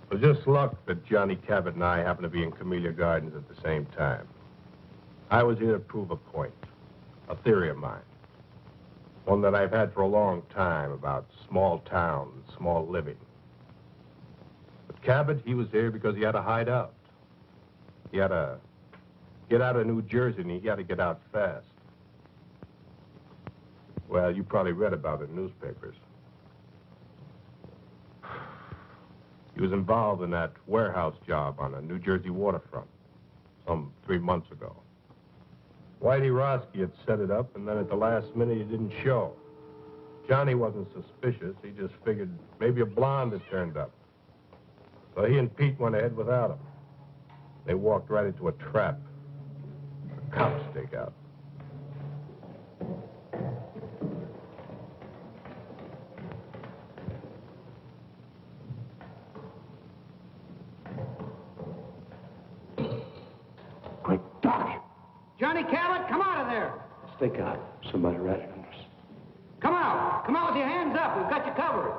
It was just luck that Johnny Cabot and I happened to be in Camellia Gardens at the same time. I was here to prove a point, a theory of mine. One that I've had for a long time about small towns, small living. But Cabot, he was here because he had to hide out. He had to get out of New Jersey, and he had to get out fast. Well, you probably read about it in newspapers. He was involved in that warehouse job on the New Jersey waterfront some 3 months ago. Whitey Roski had set it up, and then at the last minute, he didn't show. Johnny wasn't suspicious. He just figured maybe a blonde had turned up. So he and Pete went ahead without him. They walked right into a trap. A cop stakeout. Quick, Doc! Johnny Cabot, come out of there! Stake out. Somebody ratted on us. Come out! Come out with your hands up. We've got you covered.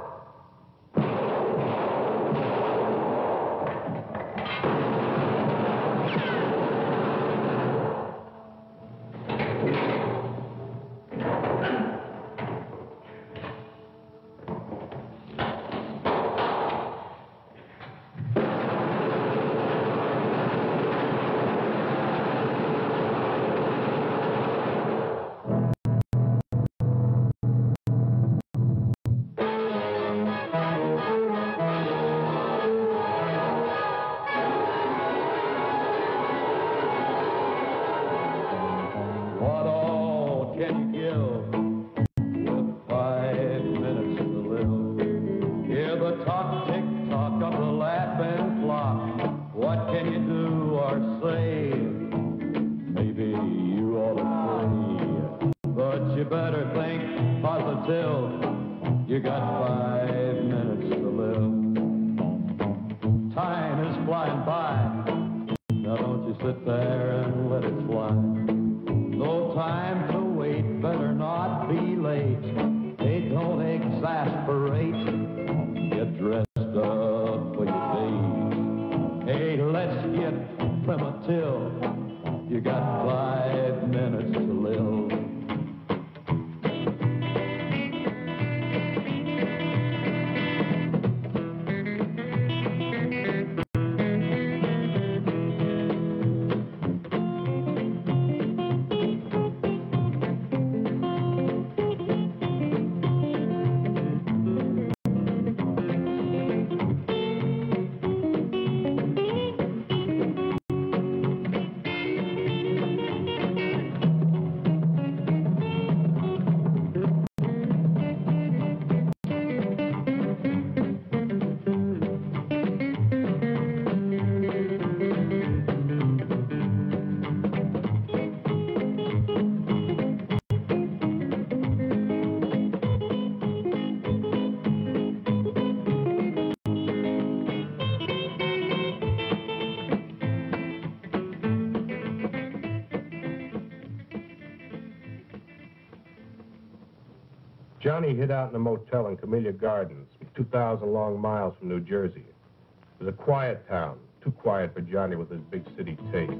Johnny hid out in a motel in Camellia Gardens, 2,000 long miles from New Jersey. It was a quiet town, too quiet for Johnny with his big city taste.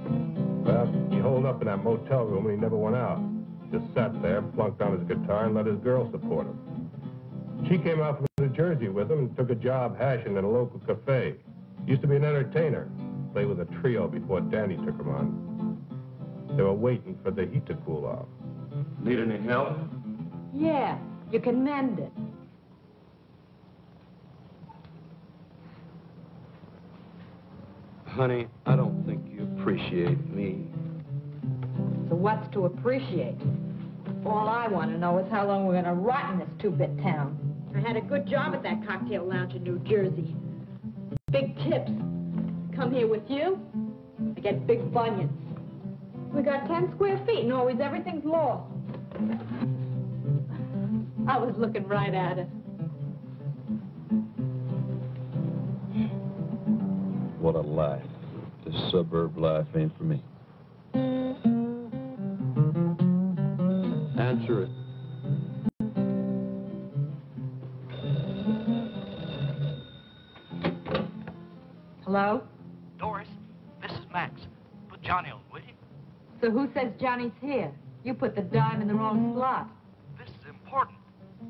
Well, he holed up in that motel room and he never went out. Just sat there, plunked on his guitar, and let his girl support him. She came out from New Jersey with him and took a job hashing at a local cafe. Used to be an entertainer. Played with a trio before Danny took him on. They were waiting for the heat to cool off. Need any help? Yeah, you can mend it. Honey, I don't think you appreciate me. So what's to appreciate? All I want to know is how long we're going to rot in this two-bit town. I had a good job at that cocktail lounge in New Jersey. Big tips. Come here with you, I get big bunions. We got 10 square feet and always everything's lost. I was looking right at it. What a life. This suburb life ain't for me. Answer it. Hello? Doris, this is Max. Put Johnny on, will you? So who says Johnny's here? You put the dime in the wrong slot. This is important.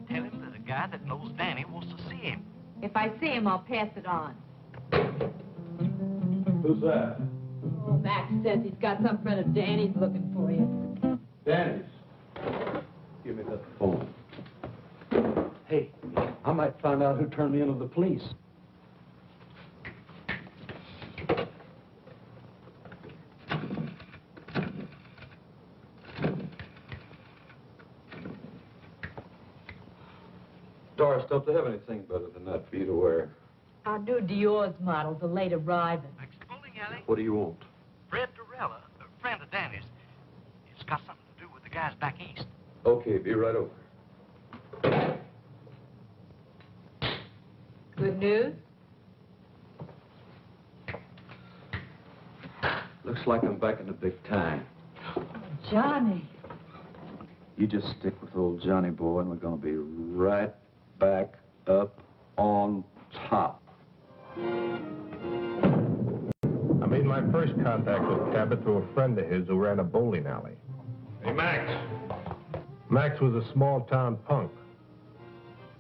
Tell him that a guy that knows Danny wants to see him. If I see him, I'll pass it on. Who's that? Oh, Max says he's got some friend of Danny's looking for you. Danny's. Give me that phone. Hey, I might find out who turned me into the police. Doris, don't they have anything better than that for you to wear? Our new Dior's models are late arriving. Max bowling alley. What do you want? Fred Durella, a friend of Danny's. It's got something to do with the guys back east. Okay, be right over. Good news? Looks like I'm back in the big time. Johnny. You just stick with old Johnny boy, and we're gonna be right back up on top. I made my first contact with Cabot through a friend of his who ran a bowling alley. Hey, Max. Max was a small-town punk,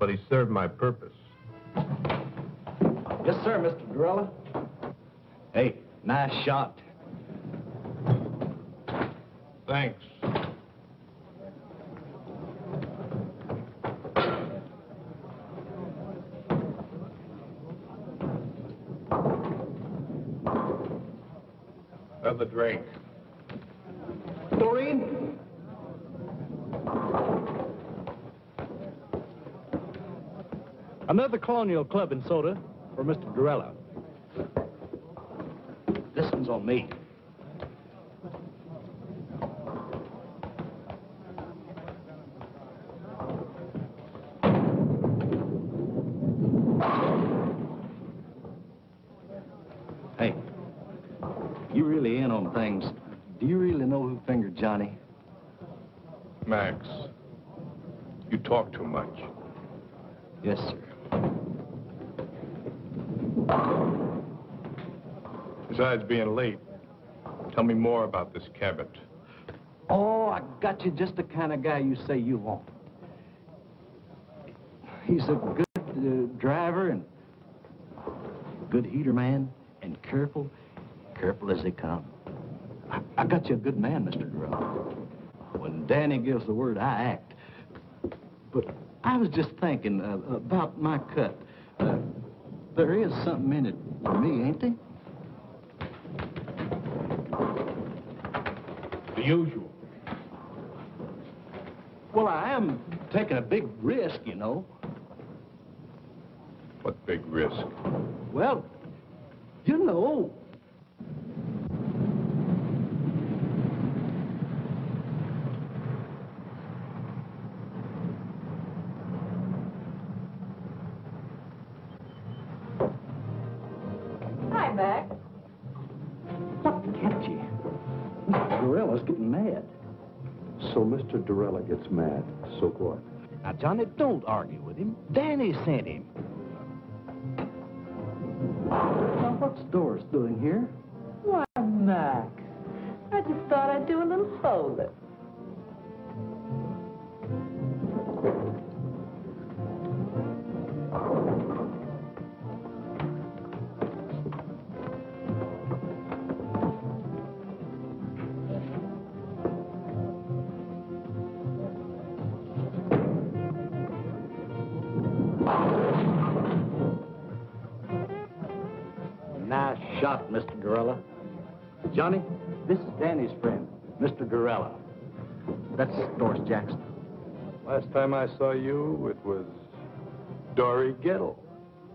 but he served my purpose. Yes, sir, Mr. Durella. Hey, nice shot. Thanks. Another drink. Doreen? Another Colonial Club and soda for Mr. Durella. This one's on me. Hey, you really in on things. Do you really know who fingered Johnny? Max, you talk too much. Yes, sir. Besides being late, tell me more about this Cabot. Oh, I got you just the kind of guy you say you want. He's a good driver and good heater man and careful as they come. I got you a good man, Mr. Durella. When Danny gives the word, I act. But I was just thinking about my cut. There is something in it for me, ain't there? The usual. Well, I am taking a big risk, you know. What big risk? Well, you know. Hi, Max. What kept you? Mr. Durella's getting mad. So Mr. Durella gets mad. So what? Now, Johnny, don't argue with him. Danny sent him. Now, what's Doris doing here? Why, Max, I just thought I'd do a little holding. Nice shot, Mr. Durella. Johnny, this is Danny's friend, Mr. Durella. That's Doris Jackson. Last time I saw you, it was Dory Gettle.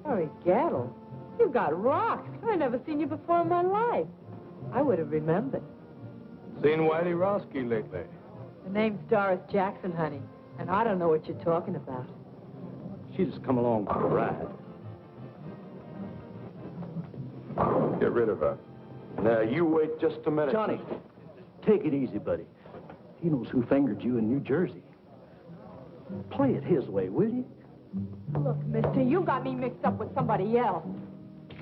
Harry Gattle, you got rocks. I never seen you before in my life. I would have remembered. Seen Whitey Roski lately? The name's Doris Jackson, honey, and I don't know what you're talking about. She just come along for the ride. Get rid of her. Now, you wait just a minute. Johnny, take it easy, buddy. He knows who fingered you in New Jersey. Play it his way, will you? Look, mister, you got me mixed up with somebody else.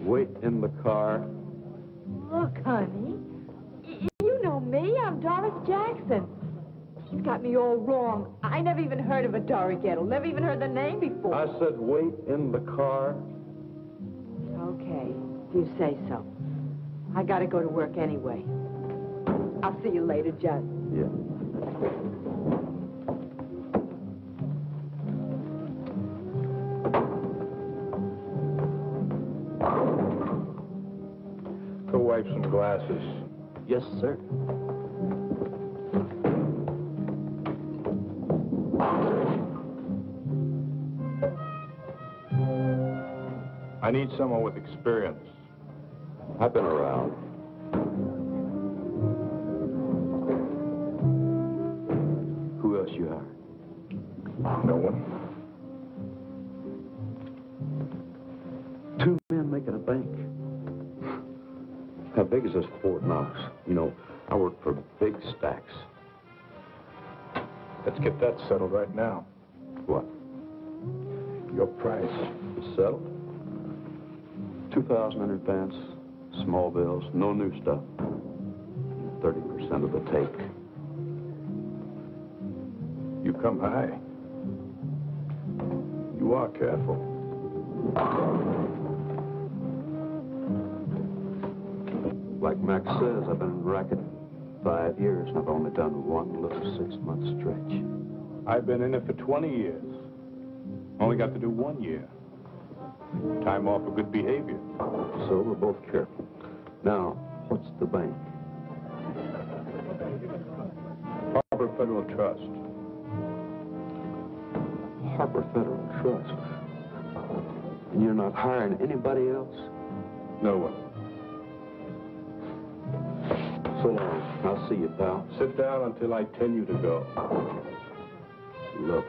Wait in the car. Look, honey, you know me. I'm Doris Jackson. He's got me all wrong. I never even heard of a Dory Gettle. Never even heard the name before. I said wait in the car. Okay, if you say so. I gotta go to work anyway. I'll see you later, Judd. Yeah. Go wipe some glasses. Yes, sir. I need someone with experience. I've been around. Who else you hired? No one. 2 men making a bank. How big is this Fort Knox? You know, I work for big stacks. Let's get that settled right now. What? Your price. It's settled. 2,000 in advance, small bills, no new stuff. 30% of the take. You come high. You are careful. Like Max says, I've been in the racket 5 years, and I've only done one little 6-month stretch. I've been in it for 20 years. Only got to do 1 year. Time off for good behavior. So we're both careful. Now, what's the bank? Harbor Federal Trust. Harbor Federal Trust. And you're not hiring anybody else? No one. So long. I'll see you, pal. Sit down until I tell you to go. Look.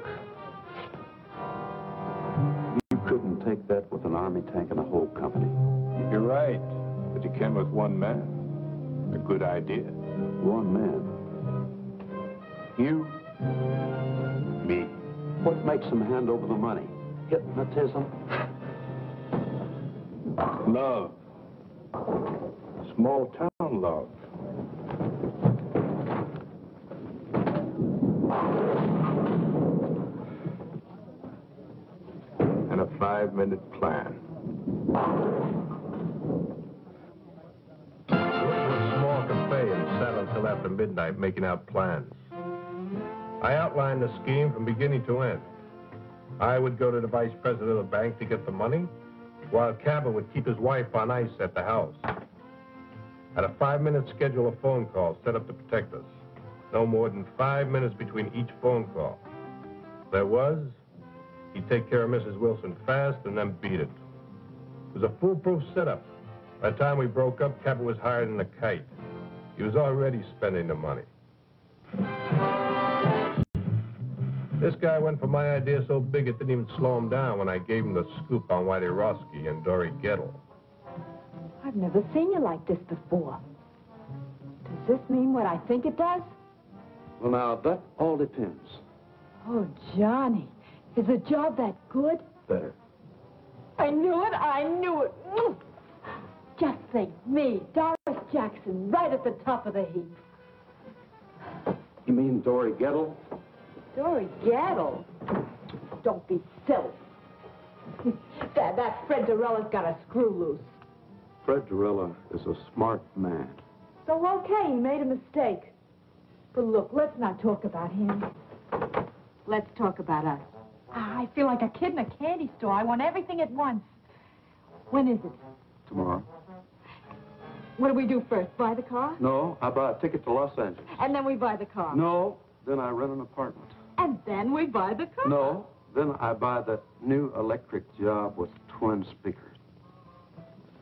You couldn't take that with an army tank and a whole company. You're right, but you can with one man. A good idea. One man. You, me. What makes them hand over the money? Hypnotism? Love. Small town love. And a 5-minute plan. We went to a small cafe and sat until after midnight making out plans. I outlined the scheme from beginning to end. I would go to the vice president of the bank to get the money, while Cabot would keep his wife on ice at the house. At a 5-minute schedule of phone calls set up to protect us. No more than 5 minutes between each phone call. There was, he'd take care of Mrs. Wilson fast and then beat it. It was a foolproof setup. By the time we broke up, Cabot was hired in a kite. He was already spending the money. This guy went for my idea so big it didn't even slow him down when I gave him the scoop on Whitey Roski and Dory Gettle. I've never seen you like this before. Does this mean what I think it does? Well, now, that all depends. Oh, Johnny, is the job that good? Better. I knew it, I knew it. Just think, me, Doris Jackson, right at the top of the heap. You mean Dory Gettle? Dory Gettle? Don't be silly. that Fred Dorella's got a screw loose. Fred Dorella is a smart man. So, okay, he made a mistake. But look, let's not talk about him. Let's talk about us. I feel like a kid in a candy store. I want everything at once. When is it? Tomorrow? What do we do first? Buy the car? No, I buy a ticket to Los Angeles. And then we buy the car? No, then I rent an apartment. And then we buy the car? No, then I buy that new electric job with twin speakers.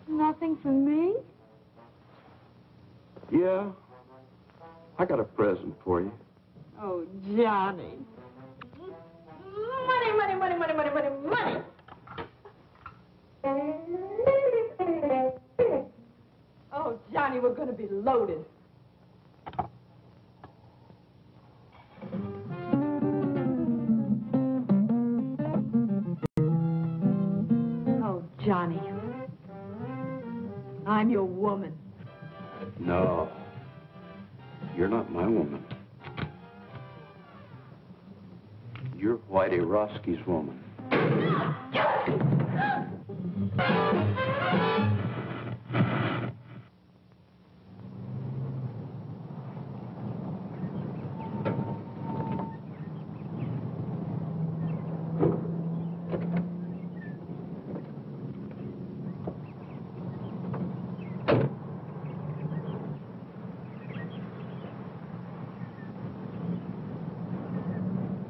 Nothing for me? Yeah, I got a present for you. Oh, Johnny. Money, money, money, money, money, money, money. Oh, Johnny, we're going to be loaded. Oh, Johnny. I'm your woman. No. You're not my woman. You're Whitey Roski's woman.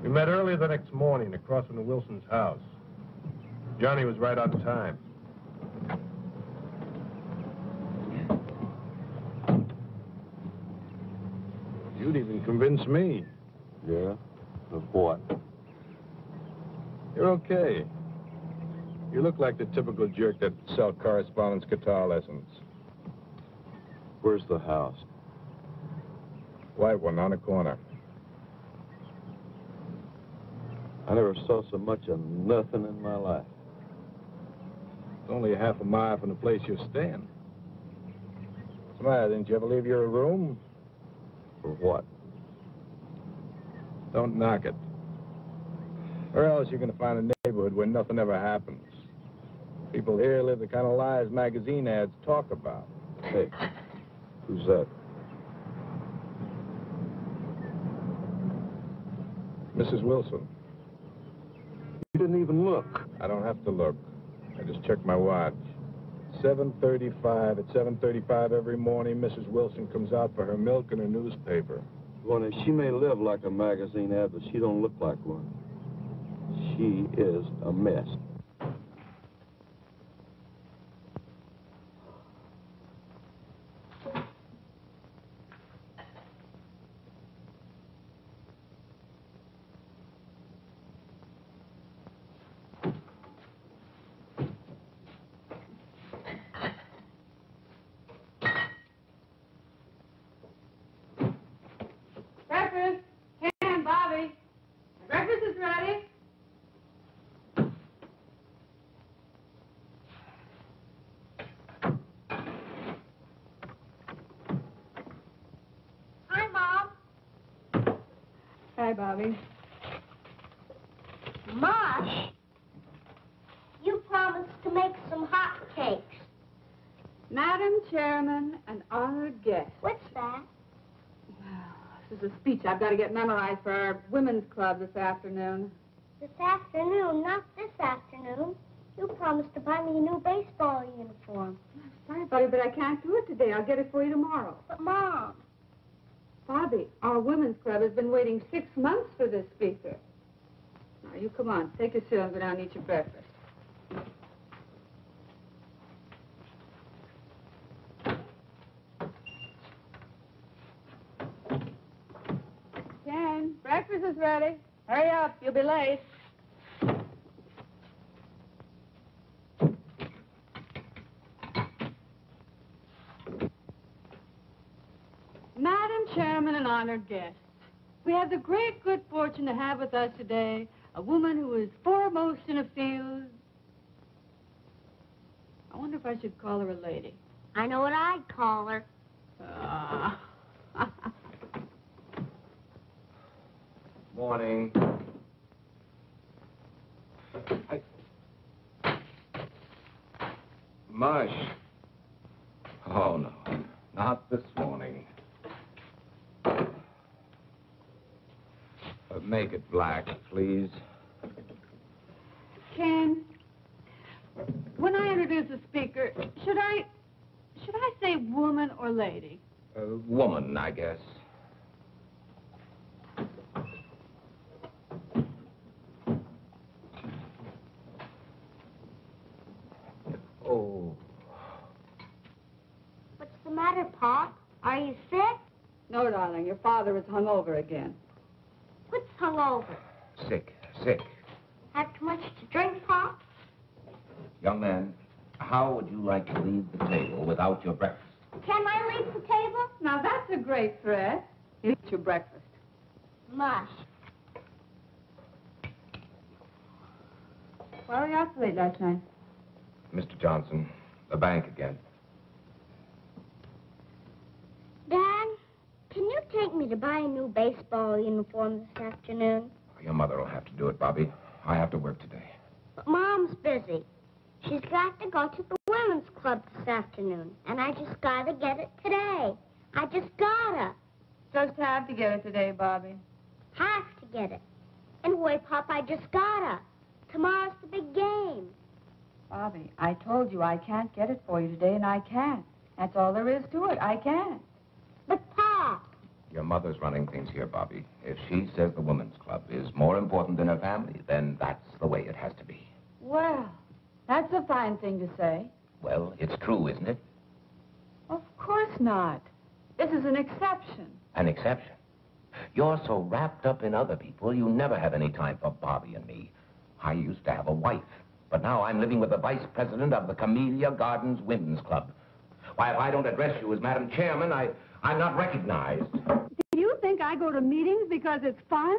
We met early the next morning across from the Wilson's house. Johnny was right on time. You'd even convince me. Yeah? Of what? You're okay. You look like the typical jerk that sell correspondence guitar lessons. Where's the house? White one on the corner. I never saw so much of nothing in my life. It's only half a mile from the place you're staying. What's the matter? Didn't you ever leave your room? For what? Don't knock it. Or else you're going to find a neighborhood where nothing ever happens. People here live the kind of lives magazine ads talk about. Hey, who's that? Mrs. Wilson. You didn't even look. I don't have to look. I just checked my watch. 7:35. At 7:35 every morning, Mrs. Wilson comes out for her milk and her newspaper. Well, she may live like a magazine ad, but she don't look like one. She is a mess. Breakfast. Ken, Bobby. Breakfast is ready. Hi, Mom. Hi, Bobby. Mosh, you promised to make some hot cakes. Madam Chairman and honored guests. What's that? This is a speech I've got to get memorized for our women's club this afternoon. This afternoon, not this afternoon. You promised to buy me a new baseball uniform. Sorry, Bobby, but I can't do it today. I'll get it for you tomorrow. But, Mom, Bobby, our women's club has been waiting 6 months for this speaker. Now, you come on. Take your seat and go down and eat your breakfast. Ken, breakfast is ready. Hurry up. You'll be late. Madam Chairman and honored guests, we have the great good fortune to have with us today a woman who is foremost in a field. I wonder if I should call her a lady. I know what I'd call her. Morning. Mush. Oh, no. Not this morning. Make it black, please. Ken, when I introduce a speaker, should I say woman or lady? Woman, I guess. Oh. What's the matter, Pop? Are you sick? No, darling, your father is hungover again. What's hungover? Sick. Have too much to drink, Pop? Young man, how would you like to leave the table without your breakfast? Can I leave the table? Now, that's a great threat. You eat your breakfast. Mush. Why were you out so late last night? Mr. Johnson, the bank again. take me to buy a new baseball uniform this afternoon? Your mother will have to do it, Bobby. I have to work today. But Mom's busy. She's got to go to the women's club this afternoon, and I just gotta get it today. I just gotta. Just have to get it today, Bobby. Have to get it. Anyway, Pop, I just gotta. Tomorrow's the big game. Bobby, I told you I can't get it for you today, and I can't. That's all there is to it. I can't. But, Pop, Your mother's running things here, Bobby. If she says the women's club is more important than her family, then that's the way it has to be. Well, that's a fine thing to say. Well, it's true, isn't it? Of course not. This is an exception. An exception. You're so wrapped up in other people, you never have any time for Bobby and me. I used to have a wife, but now I'm living with the vice president of the Camellia Gardens Women's Club. Why, if I don't address you as Madam Chairman, I'm not recognized. Do you think I go to meetings because it's fun?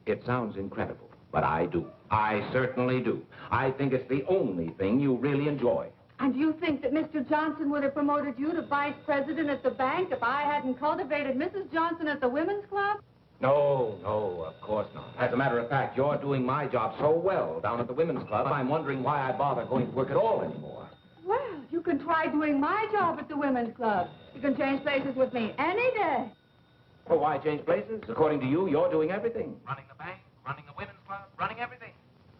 It sounds incredible, but I do. I certainly do. I think it's the only thing you really enjoy. And do you think that Mr. Johnson would have promoted you to vice president at the bank if I hadn't cultivated Mrs. Johnson at the women's club? No, of course not. As a matter of fact, you're doing my job so well down at the women's club, I'm wondering why I bother going to work at all anymore. Well, you can try doing my job at the women's club. You can change places with me any day. Well, why change places? According to you, you're doing everything. Running the bank, running the women's club, running everything.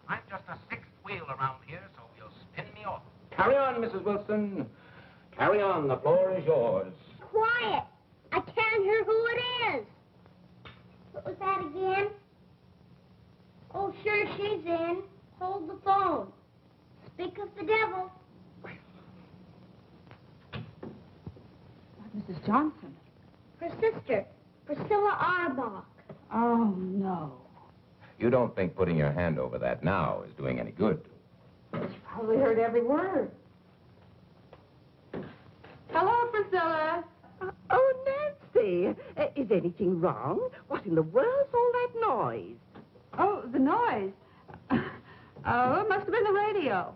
I'm just a sixth wheel around here, so you'll spin me off. Carry on, Mrs. Wilson. Carry on. The floor is yours. quiet. I can't hear who it is. What was that again? Oh, sure, she's in. Hold the phone. Speak of the devil. Mrs. Johnson. Her sister, Priscilla Arbach. Oh, no. You don't think putting your hand over that now is doing any good? She probably heard every word. Hello, Priscilla. Oh, Nancy, is anything wrong? What in the world's all that noise? Oh, the noise. Oh, it must have been the radio.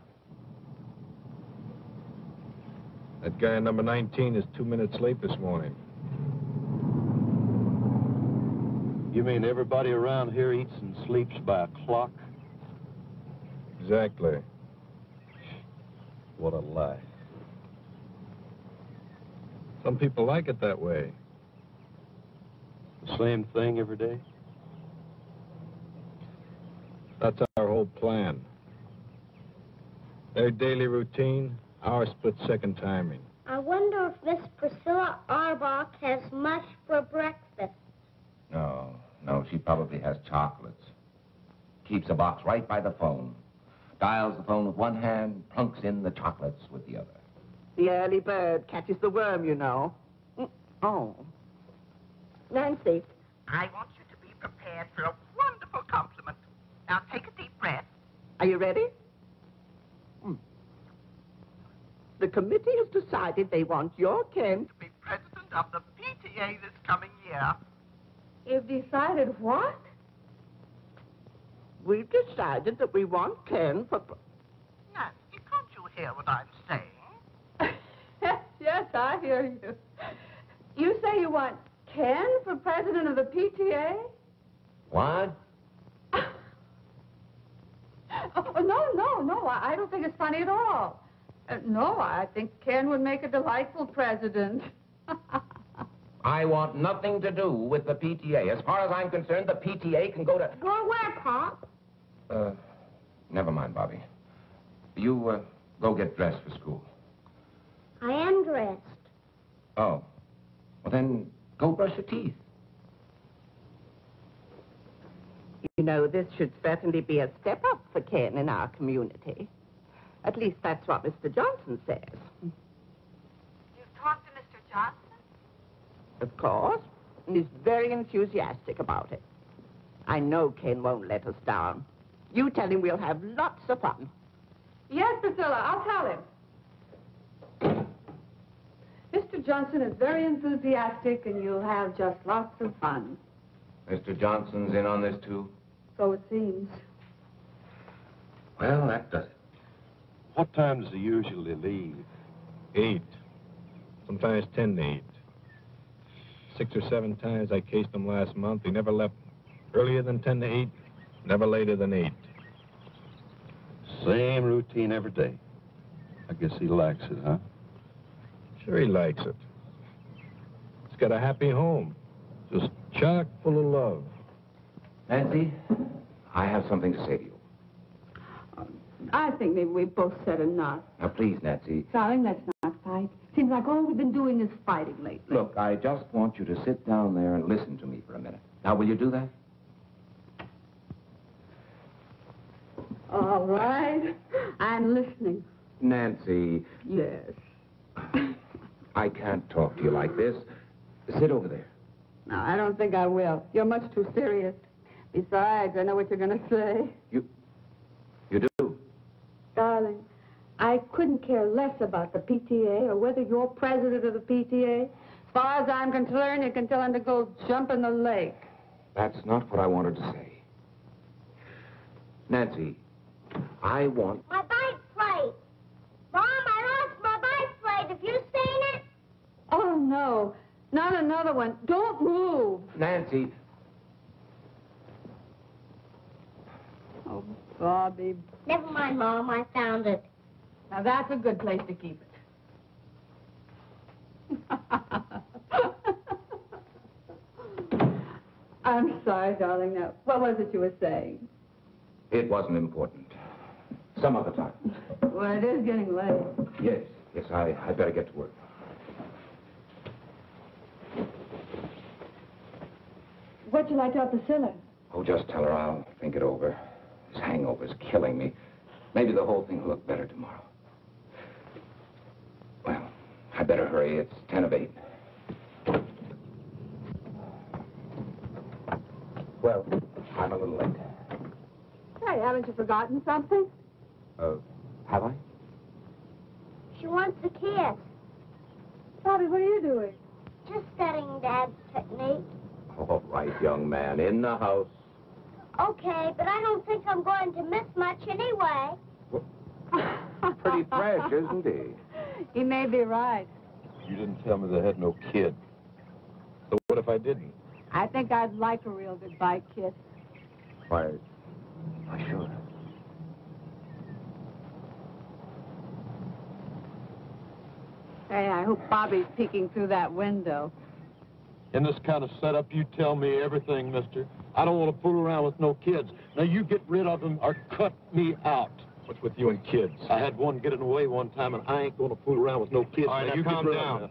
That guy number 19 is 2 minutes late this morning. You mean everybody around here eats and sleeps by a clock? Exactly. What a lie. Some people like it that way. The same thing every day? That's our whole plan. Their daily routine, our split-second timing. I wonder if Miss Priscilla Arbach has much for breakfast. No, she probably has chocolates. Keeps a box right by the phone. Dials the phone with one hand, plunks in the chocolates with the other. The early bird catches the worm, you know. Oh. Nancy. I want you to be prepared for a wonderful compliment. Now take a deep breath. Are you ready? The committee has decided they want your Ken To be president of the PTA this coming year. You've decided what? We've decided that we want Ken for... Nancy, can't you hear what I'm saying? Yes, I hear you. You say you want Ken for president of the PTA? What? Oh, no. I don't think it's funny at all. No, I think Ken would make a delightful president. I want nothing to do with the PTA. As far as I'm concerned, the PTA can go to... Go where, Pop? Never mind, Bobby. You, go get dressed for school. I am dressed. Oh. Well, then, go brush your teeth. You know, this should certainly be a step up for Ken in our community. At least that's what Mr. Johnson says. You've talked to Mr. Johnson? Of course. And he's very enthusiastic about it. I know Ken won't let us down. You tell him we'll have lots of fun. Yes, Priscilla, I'll tell him. Mr. Johnson is very enthusiastic, and you'll have just lots of fun. Mr. Johnson's in on this, too? So it seems. Well, that does it. What time does he usually leave? 8. Sometimes 10 to 8. 6 or 7 times I cased him last month. He never left earlier than 10 to 8, never later than 8. Same routine every day. I guess he likes it, huh? Sure he likes it. He's got a happy home, just chock full of love. Nancy, I have something to say to you. I think maybe we both said enough. Now, please, Nancy. Darling, let's not fight. Seems like all we've been doing is fighting lately. Look, I just want you to sit down there and listen to me for a minute. Now, will you do that? All right. I'm listening. Nancy. Yes. I can't talk to you like this. Sit over there. No, I don't think I will. You're much too serious. Besides, I know what you're going to say. You do? Darling, I couldn't care less about the PTA or whether you're president of the PTA. As far as I'm concerned, you can tell him to go jump in the lake. That's not what I wanted to say. Nancy, I want... My bike plate. Mom, I lost my bike plate. Have you seen it? Oh, no. Not another one. Don't move. Nancy... Oh, Bobby. Never mind, Mom. I found it. Now, that's a good place to keep it. I'm sorry, darling. Now, what was it you were saying? It wasn't important. Some other time. Well, it is getting late. Yes, I'd better get to work. What'd you like to up the cellar? Oh, just tell her I'll think it over. This hangover's killing me. Maybe the whole thing will look better tomorrow. Well, I better hurry. It's 10 of 8. Well, I'm a little late. Hey, haven't you forgotten something? Have I? She wants a kiss. Bobby, what are you doing? Just studying Dad's technique. All right, young man, in the house. Okay, but I don't think I'm going to miss much anyway. Pretty fresh, isn't he? He may be right. You didn't tell me they had no kid. So what if I didn't? I think I'd like a real goodbye kiss. Why, sure. Hey, I hope Bobby's peeking through that window. In this kind of setup, you tell me everything, mister. I don't want to fool around with no kids. Now, you get rid of them or cut me out. What's with you and kids? I had one get in the way one time, and I ain't going to fool around with no kids. All right, now you calm get rid down. of them.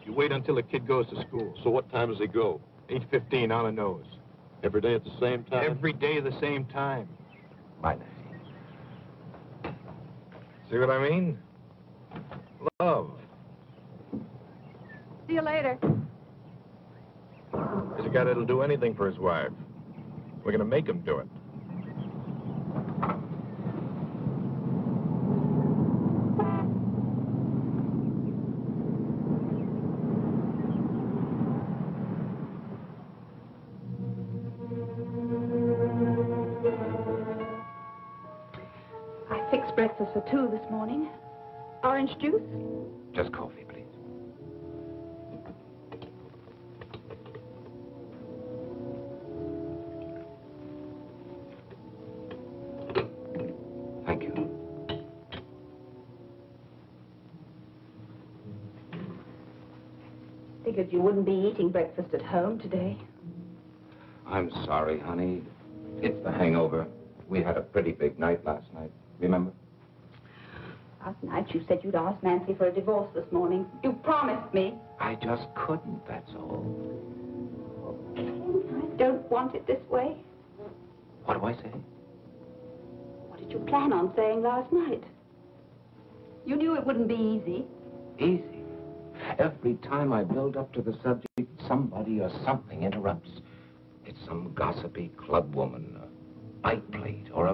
You wait until the kid goes to school. So what time does he go? 8:15 on the nose. Every day at the same time? Every day the same time. Bye, Nancy. See what I mean? Love. See you later. There's a guy that'll do anything for his wife. We're gonna make him do it. I fixed breakfast for 2 this morning. Orange juice? Just coffee, please. Thank you. Figured you wouldn't be eating breakfast at home today. I'm sorry, honey. It's the hangover. We had a pretty big night last night. Remember? Last night you said you'd ask Nancy for a divorce this morning. You promised me. I just couldn't, that's all. I don't want it this way. What do I say? What did you plan on saying last night? You knew it wouldn't be easy. Easy. Every time I build up to the subject, somebody or something interrupts. It's some gossipy club woman, a bike plate, or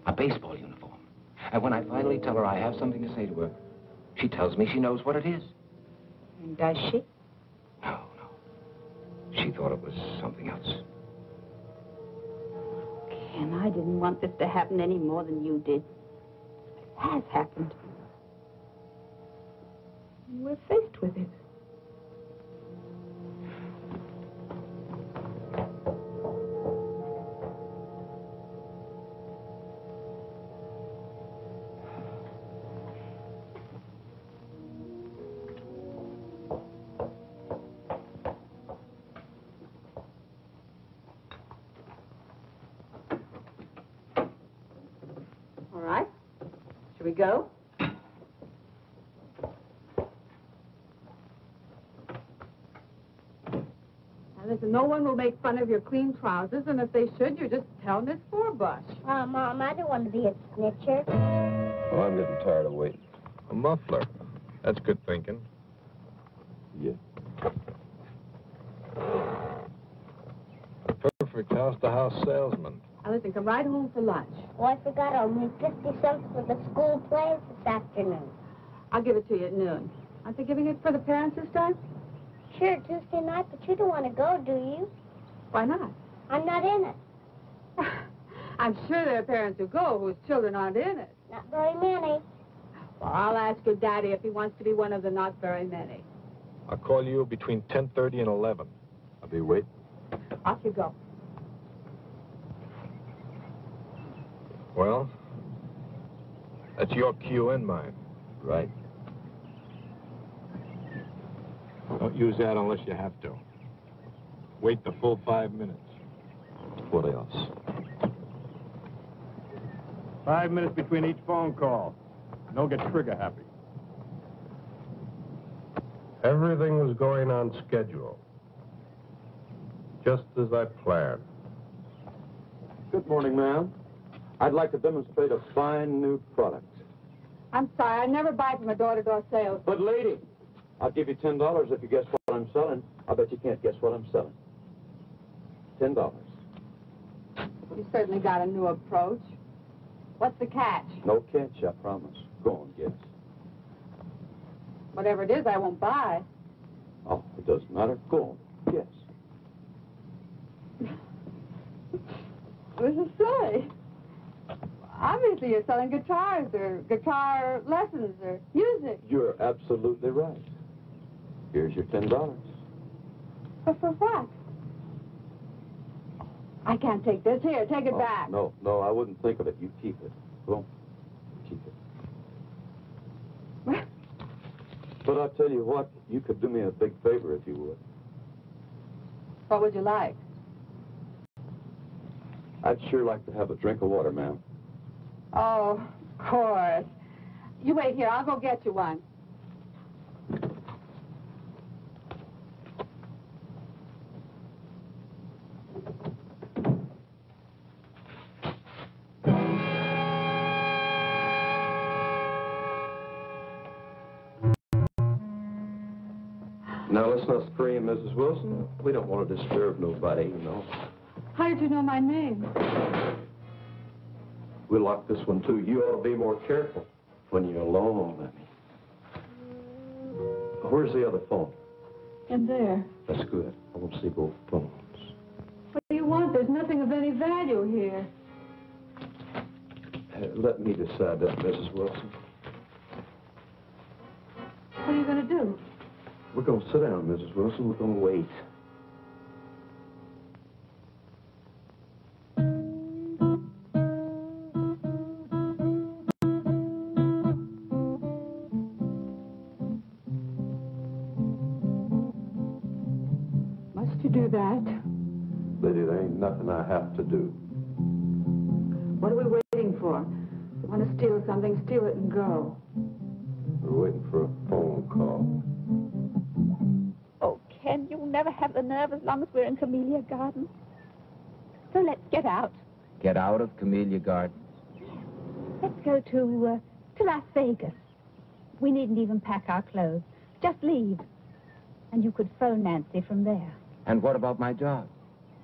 a baseball uniform. And when I finally tell her I have something to say to her, she tells me she knows what it is. And does she? No. She thought it was something else. Ken, I didn't want this to happen any more than you did. It has happened. We're faced with it. Shall we go? Now, listen, no one will make fun of your clean trousers, and if they should, you just tell Miss Forbush. Mom, I don't want to be a snitcher. Well, I'm getting tired of waiting. A muffler. That's good thinking. Yeah. Perfect house-to-house salesman. Now, listen, come right home for lunch. Oh, I forgot I'll need 50 cents for the school plays this afternoon. I'll give it to you at noon. Aren't they giving it for the parents this time? Sure, Tuesday night, but you don't want to go, do you? Why not? I'm not in it. I'm sure there are parents who go whose children aren't in it. Not very many. Well, I'll ask your daddy if he wants to be one of the not very many. I'll call you between 10:30 and 11. I'll be waiting. Off you go. Well, that's your cue and mine. Right. Don't use that unless you have to. Wait the full 5 minutes. What else? 5 minutes between each phone call. Don't get trigger happy. Everything was going on schedule. Just as I planned. Good morning, ma'am. I'd like to demonstrate a fine new product. I'm sorry, I never buy from a door-to-door sales. But, lady, I'll give you $10 if you guess what I'm selling. I bet you can't guess what I'm selling. $10. You certainly got a new approach. What's the catch? No catch, I promise. Go on, guess. Whatever it is, I won't buy. Oh, it doesn't matter. Go on, guess. What does it say? Obviously, you're selling guitars or guitar lessons or music. You're absolutely right. Here's your $10. But for what? I can't take this. Here, take it back. No, I wouldn't think of it. You keep it. Go on. Keep it. But I'll tell you what, you could do me a big favor if you would. What would you like? I'd sure like to have a drink of water, ma'am. Oh, of course. You wait here. I'll go get you one. Now, let's not scream, Mrs. Wilson. We don't want to disturb nobody, you know. How did you know my name? We locked this one, too. You ought to be more careful when you're alone, I mean. Where's the other phone? In there. That's good. I want to see both phones. What do you want? There's nothing of any value here. Let me decide that, Mrs. Wilson. What are you going to do? We're going to sit down, Mrs. Wilson. We're going to wait. Must you do that? Lady, there ain't nothing I have to do. What are we waiting for? You want to steal something, steal it and go. We're waiting for a phone call. Oh, Ken, you'll never have the nerve as long as we're in Camellia Gardens. So let's get out. Get out of Camellia Gardens? Let's go to Las Vegas. We needn't even pack our clothes. Just leave. And you could phone Nancy from there. And what about my job?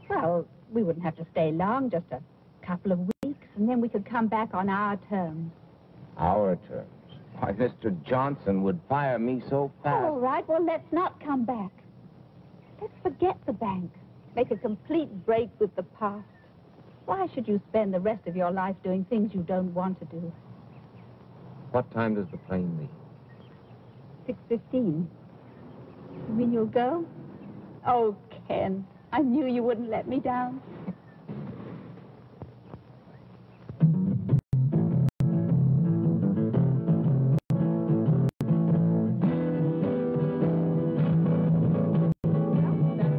Well, we wouldn't have to stay long, just a couple of weeks, and then we could come back on our terms. Our terms? Why, Mr. Johnson would fire me so fast. All right, well, let's not come back. Let's forget the bank. Make a complete break with the past. Why should you spend the rest of your life doing things you don't want to do? What time does the plane leave? 6:15. You mean you'll go? Oh, Ken, I knew you wouldn't let me down.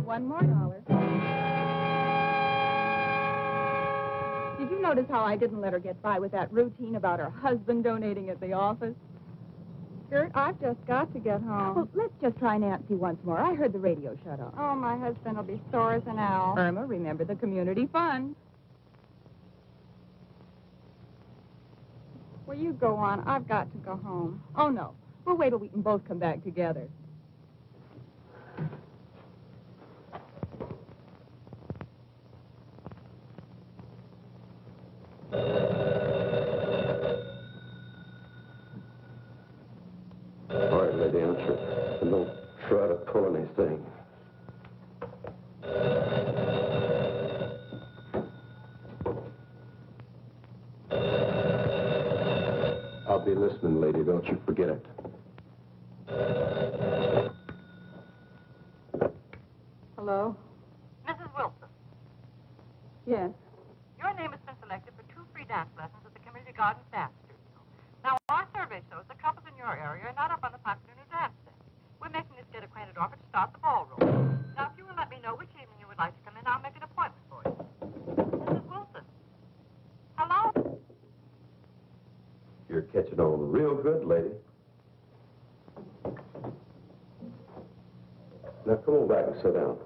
$1 more. Did you know notice how I didn't let her get by with that routine about her husband donating at the office? Gert, I've just got to get home. Well, let's just try Nancy once more. I heard the radio shut off. Oh, my husband will be sore as an owl. Irma, remember the community fund. Well, you go on. I've got to go home. Oh, no. We'll wait till we can both come back together. All right, lady, answer. And don't try to pull anything. I'll be listening, lady. Don't you forget it. Hello? Mrs. Wilson, Yes. your name has been selected for 2 free dance lessons at the Community Gardens Dance Studio. Now, our survey shows that couples in your area are not up on the popular new dance thing. We're making this get acquainted offer to start the ballroom. Now, if you will let me know which evening you would like to come in, I'll make an appointment for you. Mrs. Wilson. Hello? You're catching on real good, lady. Now, come on back and sit down.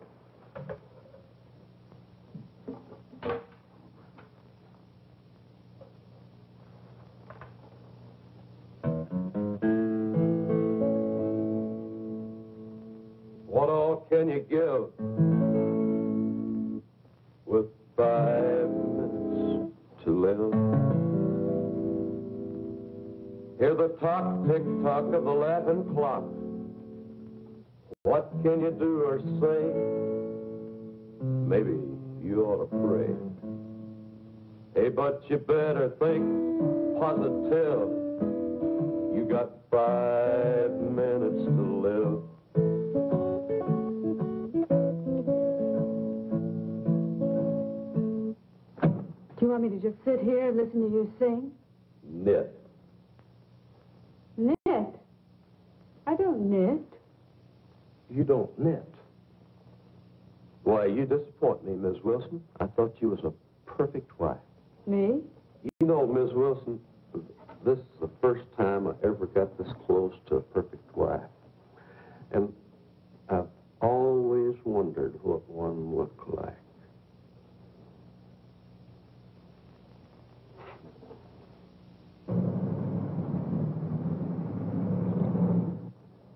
What all can you give with 5 minutes to live? Hear the tock, tick-tock of the laughing clock. What can you do or say? Maybe you ought to pray. Hey, but you better think positive. You got 5 minutes to live. Do you want me to just sit here and listen to you sing? Knit. Knit? I don't knit. You don't knit. Why, you disappoint me, Miss Wilson. I thought you was a perfect wife. Me? You know, Miss Wilson, this is the first time I ever got this close to a perfect wife. And I've always wondered what one looked like.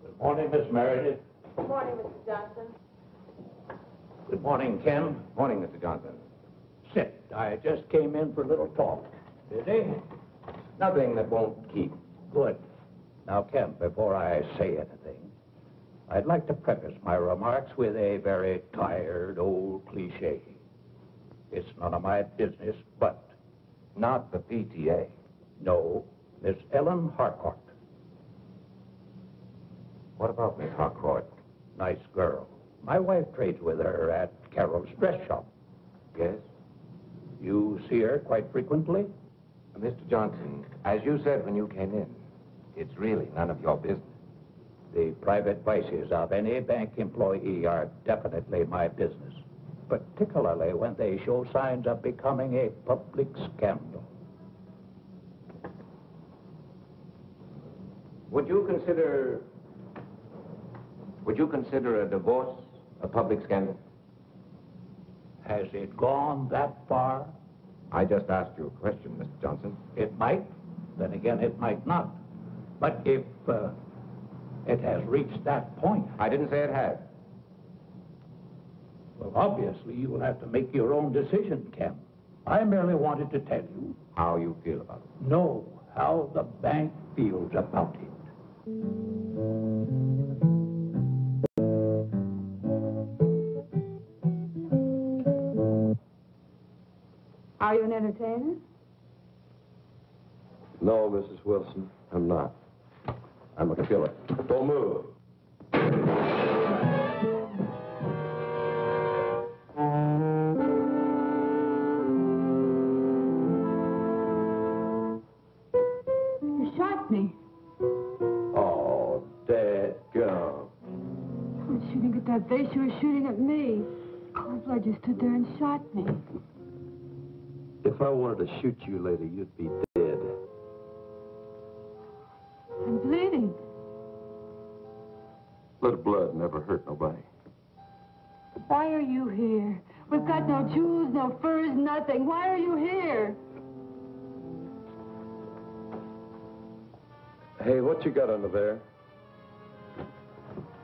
Good morning, Miss Meredith. Good morning, Mr. Johnson. Good morning, Ken. Morning, Mr. Johnson. Sit. I just came in for a little talk. Busy? Nothing that won't keep. Good. Now, Ken, before I say anything, I'd like to preface my remarks with a very tired old cliche. It's none of my business, but... Not the PTA. No, Miss Ellen Harcourt. What about Miss Harcourt? Nice girl. My wife trades with her at Carol's dress shop. Yes? You see her quite frequently? Mr. Johnson, as you said when you came in, it's really none of your business. The private vices of any bank employee are definitely my business, particularly when they show signs of becoming a public scandal. Would you consider a divorce a public scandal? Has it gone that far? I just asked you a question, Mr. Johnson. It might. Then again, it might not. But if it has reached that point... I didn't say it had. Well, obviously, you will have to make your own decision, Ken. I merely wanted to tell you... How you feel about it. No, how the bank feels about it. Are you an entertainer? No, Mrs. Wilson, I'm not. I'm a killer. Don't move. You shot me. Oh, dadgum. I was shooting at that vase. You were shooting at me. Cold blood, you stood there and shot me. If if I wanted to shoot you, lady, you'd be dead. I'm bleeding. Little blood never hurt nobody. Why are you here? We've got no jewels, no furs, nothing. Why are you here? Hey, what you got under there?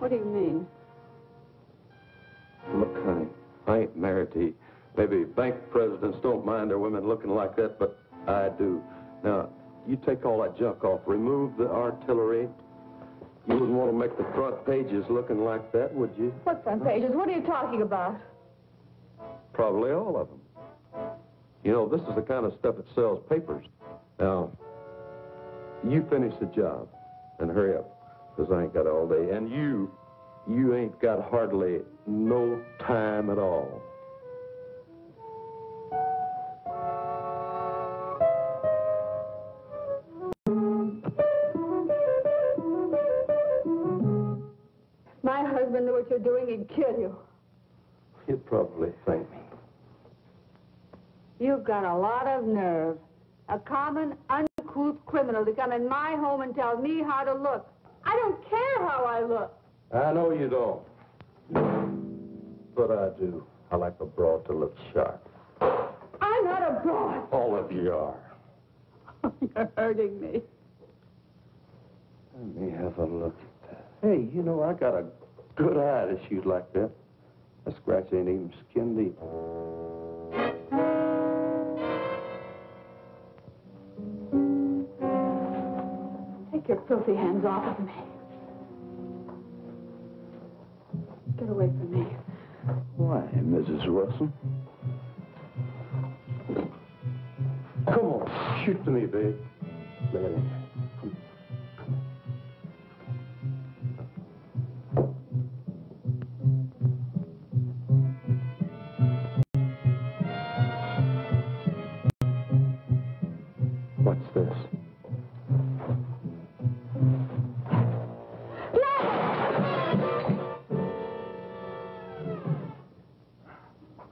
What do you mean? Look, honey, I ain't married to you. Maybe bank presidents don't mind their women looking like that, but I do. Now, you take all that junk off. Remove the artillery. You wouldn't want to make the front pages looking like that, would you? What front pages? What are you talking about? Probably all of them. You know, this is the kind of stuff that sells papers. Now, you finish the job and hurry up, because I ain't got all day. And you ain't got hardly no time at all. My husband knew what you're doing, he'd kill you. You'd probably thank me. You've got a lot of nerve. A common, uncouth criminal to come in my home and tell me how to look. I don't care how I look. I know you don't. But I do. I like a broad to look sharp. I'm not a broad. All of you are. You're hurting me. Let me have a look at that. Hey, you know, I got a good eye to shoot like that. That scratch ain't even skin deep. Take your filthy hands off of me. Get away from me. Why, Mrs. Wilson? Come on, shoot to me, babe. Look at it. What's this?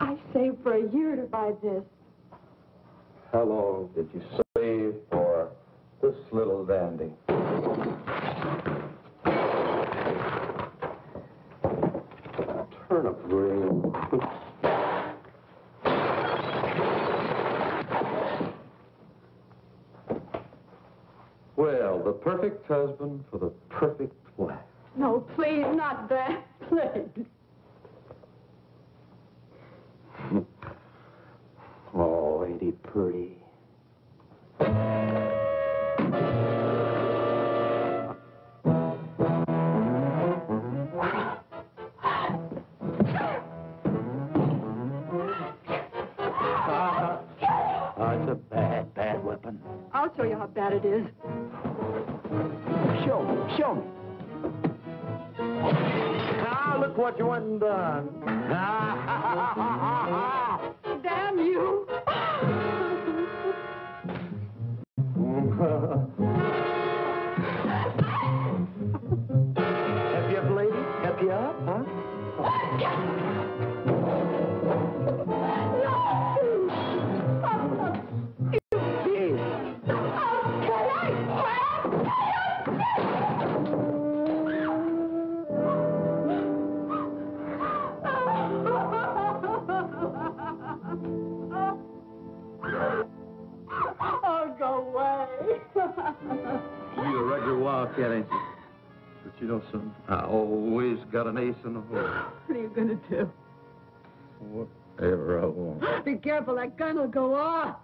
I saved for a year to buy this. How long did you save for this little dandy? Turnip green. Well, the perfect husband for the perfect wife. No, please, not that. Please. Oh, ain't he pretty? It's a bad, bad weapon. I'll show you how bad it is. Show me, show me. Ah, look what you went and done. Damn you. Help you up, lady? Help you up, huh? Oh, go away. You a regular wildcat, ain't you? But you know something? I always got an ace in the hole. What are you going to do? Whatever I want. Be careful, that gun will go off.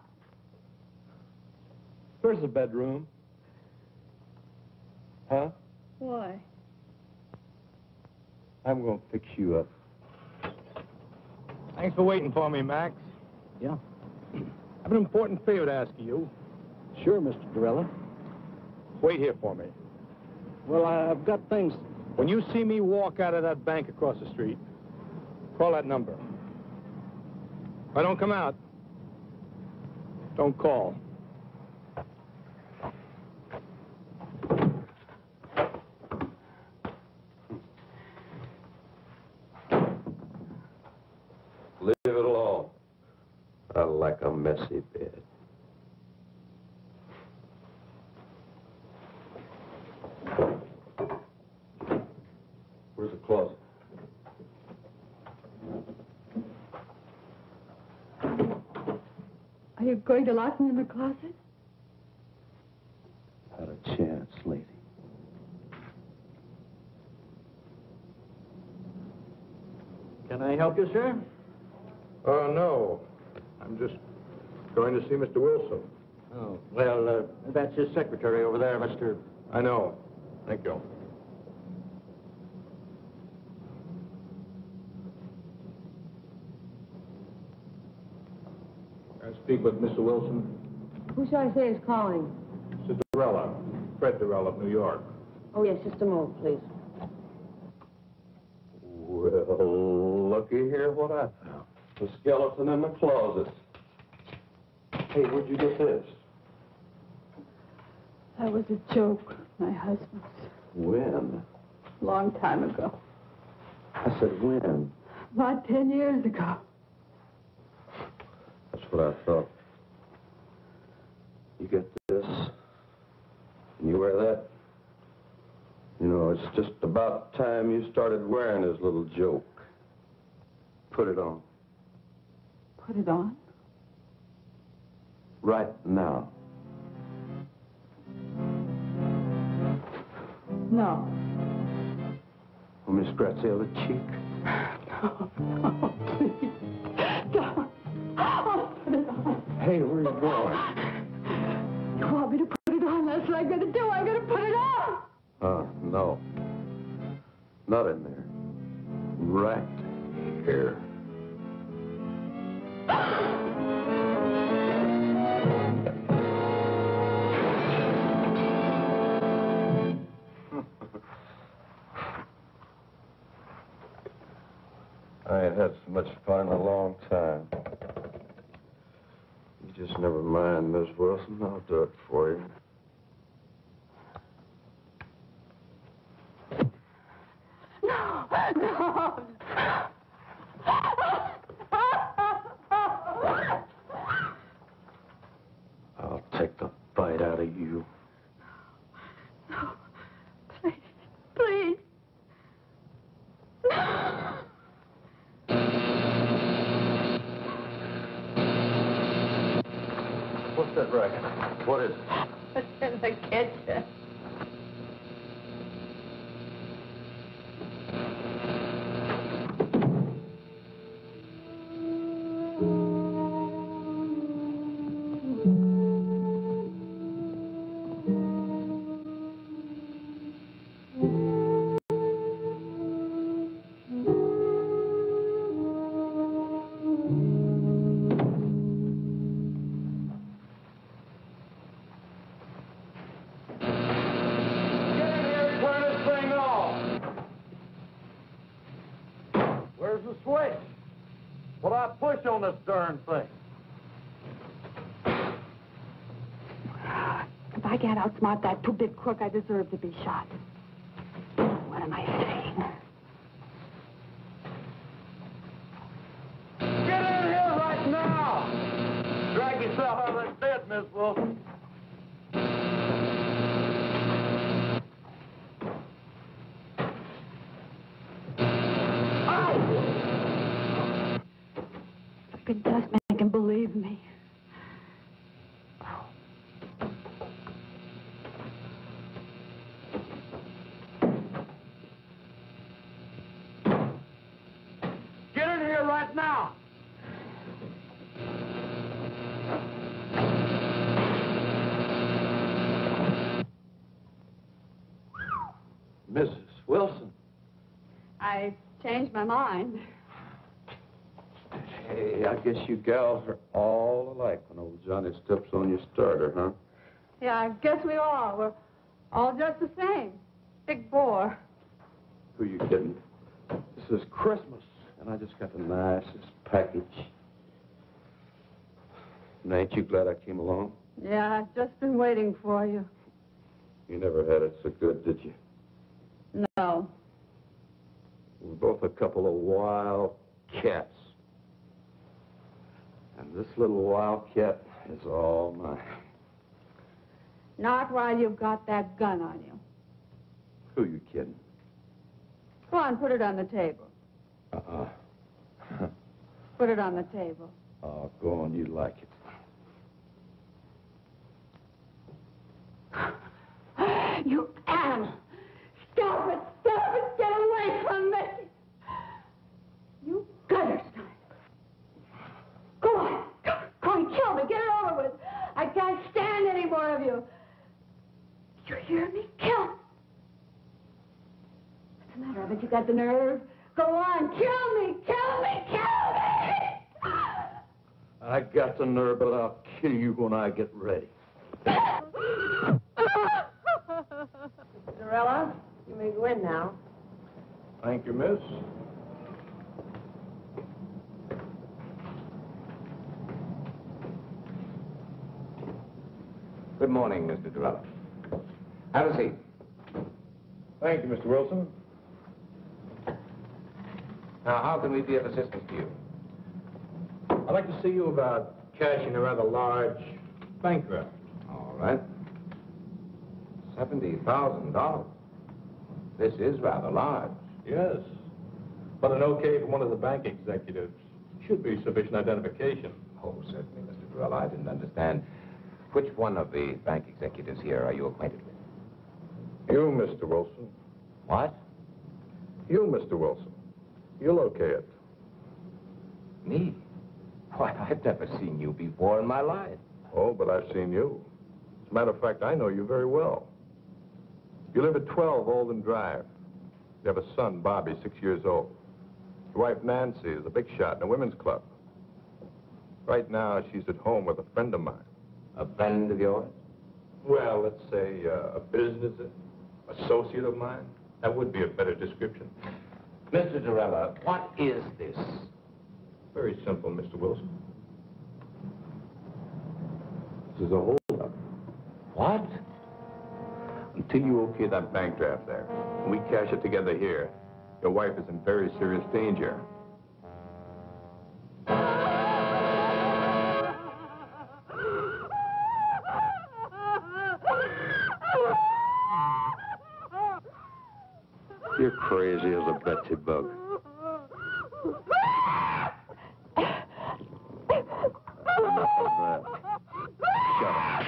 Where's the bedroom? Huh? Why? I'm going to fix you up. Thanks for waiting for me, Max. Yeah. I have an important favor to ask of you. Sure, Mr. Dorella. Wait here for me. Well, I've got things. When you see me walk out of that bank across the street, call that number. If I don't come out, don't call. Leave it alone. I like a messy bed. Where's the closet? Are you going to lock me in the closet? Not a chance, lady. Can I help you, sir? Oh, no. I'm just going to see Mr. Wilson. Oh, well, that's his secretary over there, Mr. I know. Thank you. Can I speak with Mr. Wilson? Who shall I say is calling? Mr. Durella. Fred Durella of New York. Oh, yes, just a moment, please. Well, looky here what I found. The skeleton in the closet. Hey, where'd you get this? That was a joke, my husband's. When? Long time ago. I said when? About 10 years ago. That's what I thought. You get this, and you wear that. You know, it's just about time you started wearing his little joke. Put it on. Put it on? Right now. No. Want me to scratch the other cheek? No, please. Don't. Oh, put it on. Hey, where are you going? You want me to put it on? That's what I'm going to do. I'm going to put it on. No. Not in there. Right here. I ain't had so much fun in a long time. You just never mind, Miss Wilson. I'll do it for you. No, no. I'll take the bite out of you. No, please, please. No. What's that racket? What is it? It's in the kitchen. Where's the switch? What do I push on this darn thing? If I can't outsmart that two-bit crook, I deserve to be shot. What am I saying? Get in here right now! Drag yourself out of that bed, Miss Wilson. If it does make him believe me. Get in here right now! Mrs. Wilson. I changed my mind. Hey, I guess you gals are all alike when old Johnny steps on your starter, huh? Yeah, I guess we are. We're all just the same. Big bore. Who you kidding? This is Christmas, and I just got the nicest package. And ain't you glad I came along? Yeah, I've just been waiting for you. You never had it so good, did you? No. We're both a couple of wild cats. And this little wildcat is all mine. Not while you've got that gun on you. Who you kidding? Go on, put it on the table. Put it on the table. Oh, go on, you like it. You animal! Stop it! Stop it! Get away from me! You gutter snipe! Go on! Go on, kill me! Get it over with! I can't stand any more of you! You hear me? Kill me! What's the matter? Haven't you got the nerve? Go on! Kill me! Kill me! Kill me! I got the nerve, but I'll kill you when I get ready. Cinderella, you may go in now. Thank you, miss. Good morning, Mr. Durrell. Have a seat. Thank you, Mr. Wilson. Now, how can we be of assistance to you? I'd like to see you about cashing a rather large bank draft. All right. $70,000. This is rather large. Yes. But an okay from one of the bank executives should be sufficient identification. Oh, certainly, Mr. Durrell. I didn't understand. Which one of the bank executives here are you acquainted with? You, Mr. Wilson. What? You, Mr. Wilson. You'll okay it. Me? Why, I've never seen you before in my life. Oh, but I've seen you. As a matter of fact, I know you very well. You live at 12 Olden Drive. You have a son, Bobby, 6 years old. Your wife, Nancy, is a big shot in a women's club. Right now, she's at home with a friend of mine. A friend of yours? Well, let's say a business associate of mine. That would be a better description. Mr. Durrell, what is this? Very simple, Mr. Wilson. This is a holdup. What? Until you okay that bank draft there, and we cash it together here, your wife is in very serious danger. You're crazy as a Betsy bug. Enough of that. Shut up.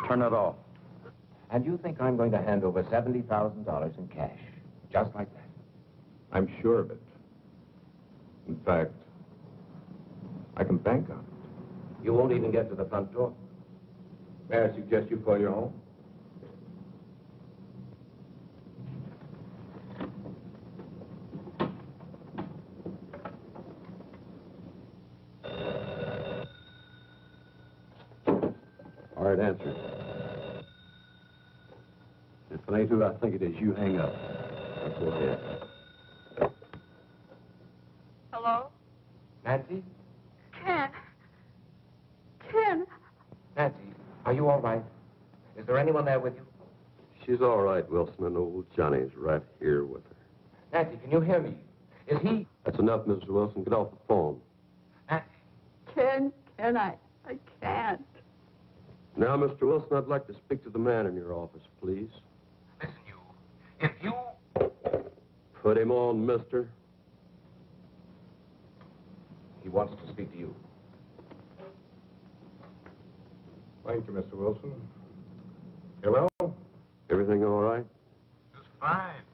Turn it off. And you think I'm going to hand over $70,000 in cash, just like that? I'm sure of it. In fact, I can bank on it. You won't even get to the front door. May I suggest you call your home? All right, answer. If it ain't who I think it is, you hang up. Now, go ahead. Hello? Nancy? Ken. Ken. Nancy, are you all right? Is there anyone there with you? She's all right, Wilson, and old Johnny's right here with her. Nancy, can you hear me? Is he... That's enough, Mrs. Wilson. Get off the phone. Nancy? Ken, I can't. Now, Mr. Wilson, I'd like to speak to the man in your office, please. Listen, you. If you... Put him on, mister. He wants to speak to you. Thank you, Mr. Wilson. Hello? Everything all right? Just fine.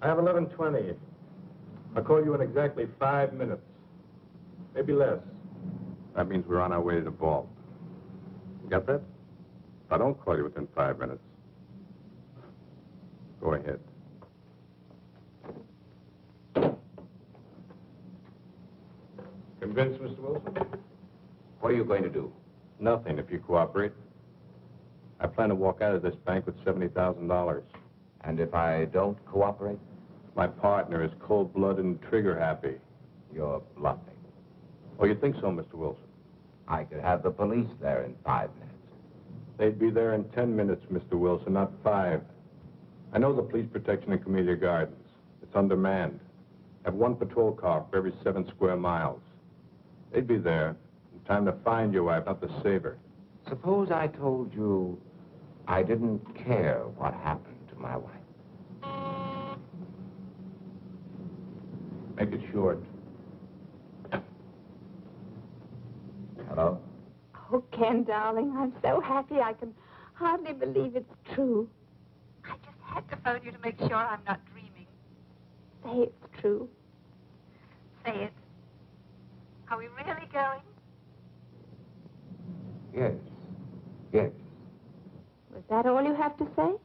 I have 11:20. I'll call you in exactly 5 minutes. Maybe less. That means we're on our way to the vault. You got that? If I don't call you within 5 minutes, go ahead. Convinced, Mr. Wilson? What are you going to do? Nothing, if you cooperate. I plan to walk out of this bank with $70,000. And if I don't cooperate? My partner is cold-blooded and trigger-happy. You're bluffing. Oh, you think so, Mr. Wilson? I could have the police there in 5 minutes. They'd be there in 10 minutes, Mr. Wilson, not 5. I know the police protection in Camellia Gardens. It's undermanned. Have one patrol car for every 7 square miles. They'd be there in time to find your wife, not to save her. Suppose I told you I didn't care what happened to my wife. Make it short. Hello? Oh, Ken, darling, I'm so happy I can hardly believe it's true. I just had to phone you to make sure I'm not dreaming. Say it's true. Say it. Are we really going? Yes. Yes. Was that all you have to say?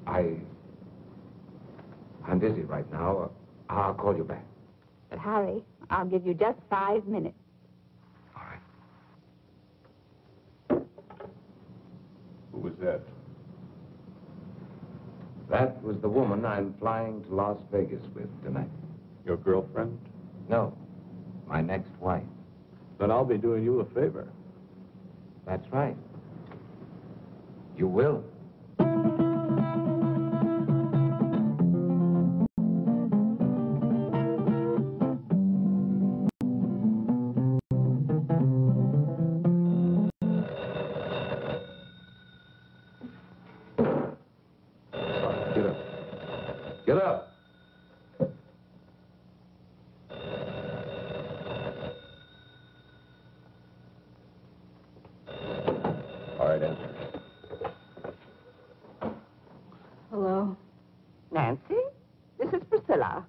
I'm busy right now. I'll call you back. But hurry. I'll give you just 5 minutes. All right. Who was that? That was the woman I'm flying to Las Vegas with tonight. Your girlfriend? No, my next wife. Then I'll be doing you a favor. That's right. You will. Get up. Get up. All right, answer. Hello? Nancy, this is Priscilla.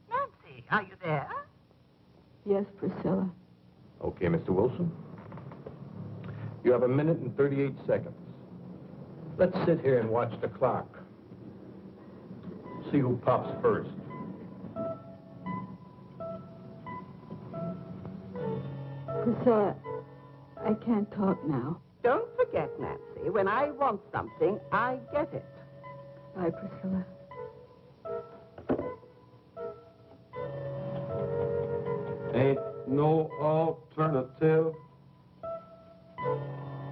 Nancy, are you there? Yes, Priscilla. Okay, Mr. Wilson. You have 1 minute and 38 seconds. Let's sit here and watch the clock. See who pops first. Priscilla, I can't talk now. Don't forget, Nancy, when I want something, I get it. Bye, Priscilla. Ain't no alternative.